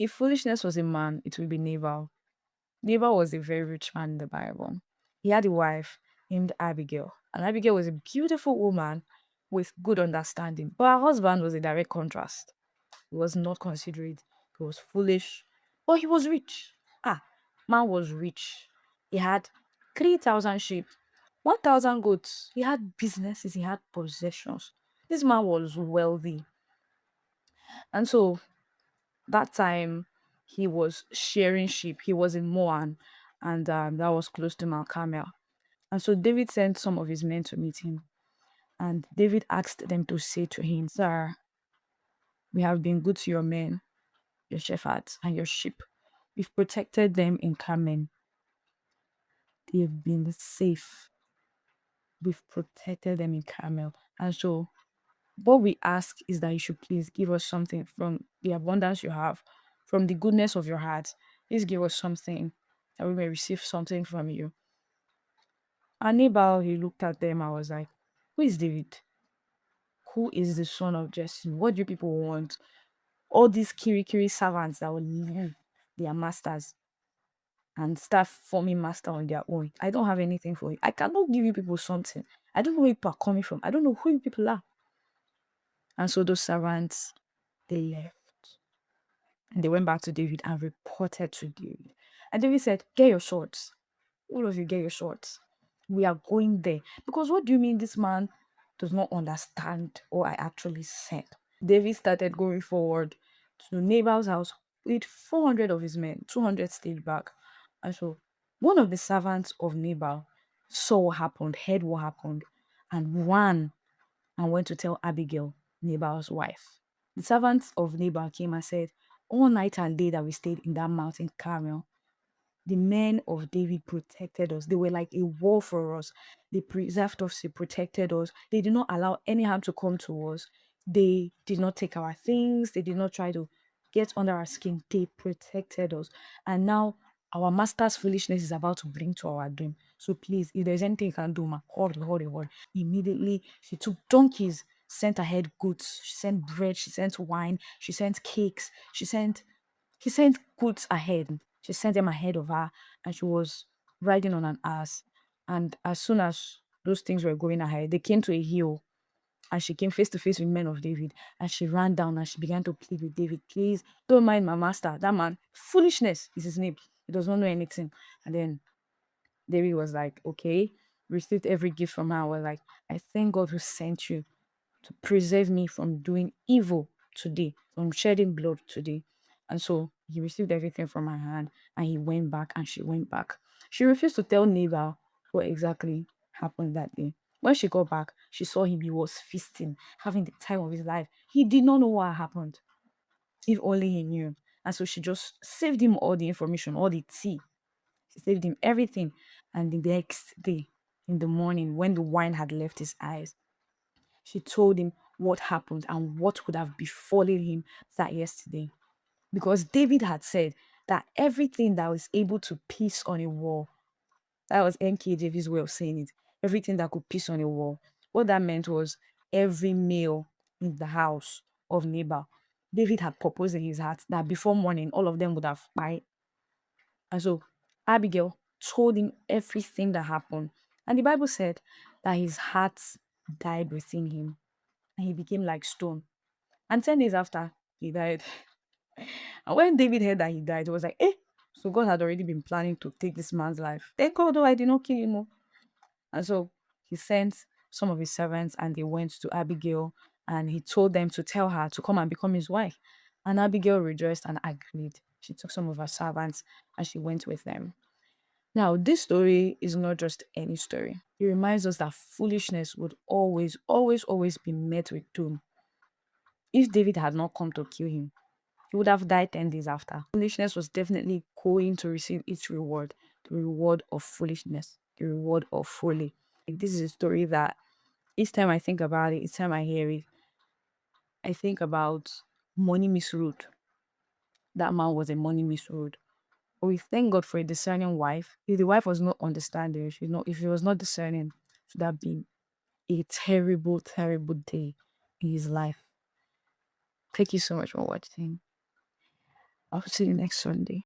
If foolishness was a man, it would be Nabal. Nabal was a very rich man in the Bible. He had a wife named Abigail, and Abigail was a beautiful woman with good understanding. But her husband was a direct contrast. He was not considerate. He was foolish, but he was rich. Man was rich. He had 3,000 sheep, 1,000 goats. He had businesses, he had possessions. This man was wealthy. And so that time he was shearing sheep. He was in Moan, and that was close to Mount Carmel. And so David sent some of his men to meet him. And David asked them to say to him, Sir, we have been good to your men, your shepherds, and your sheep. We've protected them in Carmel. They've been safe. We've protected them in Carmel. And so what we ask is that you should please give us something from the abundance you have, from the goodness of your heart. Please give us something that we may receive something from you. And Nabal, he looked at them and was like, Who is David? Who is the son of Jesse? What do people want? All these Kiri servants that will leave their masters and start forming master on their own. I don't have anything for you. I cannot give you people something. I don't know where people are coming from. I don't know who you people are. And so those servants, they left. And they went back to David and reported to David. And David said, Get your swords. All of you, get your swords. We are going there. Because what do you mean this man does not understand what I actually said? David started going forward to Nabal's house with 400 of his men. 200 stayed back. And so one of the servants of Nabal saw what happened, heard what happened, and ran and went to tell Abigail, Nabal's wife. The servants of Nabal came and said, All night and day that we stayed in that mountain Carmel, the men of David protected us. They were like a wall for us. They preserved us, they protected us. They did not allow any harm to come to us. They did not take our things. They did not try to get under our skin. They protected us. And now our master's foolishness is about to bring to our doom. So please, if there's anything you can do, ma, hurry. Immediately, she took donkeys, sent ahead goods. She sent bread, she sent wine, she sent cakes, she sent goods ahead. She sent them ahead of her, and she was riding on an ass. And as soon as those things were going ahead, they came to a hill, and she came face to face with men of David. And she ran down and she began to plead with David, Please don't mind my master. That man, foolishness is his name. He does not know anything. And then David was like, Okay, received every gift from her. Was like, I thank God who sent you to preserve me from doing evil today, from shedding blood today. And so he received everything from her hand and he went back and she went back. She refused to tell Nabal what exactly happened that day. When she got back, she saw him. He was feasting, having the time of his life. He did not know what happened. If only he knew. And so she just saved him all the information, all the tea. She saved him everything. And the next day, in the morning, when the wine had left his eyes, she told him what happened and what would have befallen him that yesterday. Because David had said that everything that was able to piece on a wall, that was NKJV's way of saying it, everything that could piece on a wall. What that meant was every male in the house of Nabal. David had proposed in his heart that before morning, all of them would have died. And so Abigail told him everything that happened. And the Bible said that his heart died within him and he became like stone. And 10 days after, he died. And when David heard that he died, he was like, so God had already been planning to take this man's life. Thank God, though, I did not kill him. Oh. And so he sent some of his servants and they went to Abigail and he told them to tell her to come and become his wife. And Abigail rejoiced and agreed. She took some of her servants and she went with them. Now, this story is not just any story. It reminds us that foolishness would always be met with doom. If David had not come to kill him, he would have died 10 days after. Foolishness was definitely going to receive its reward, the reward of foolishness, the reward of folly. Like, this is a story that each time I think about it, each time I hear it, I think about money misruled. That man was a money misruled. But we thank God for a discerning wife. If the wife was not understanding, if she was not discerning, it would have been a terrible day in his life. Thank you so much for watching. I'll see you next Sunday.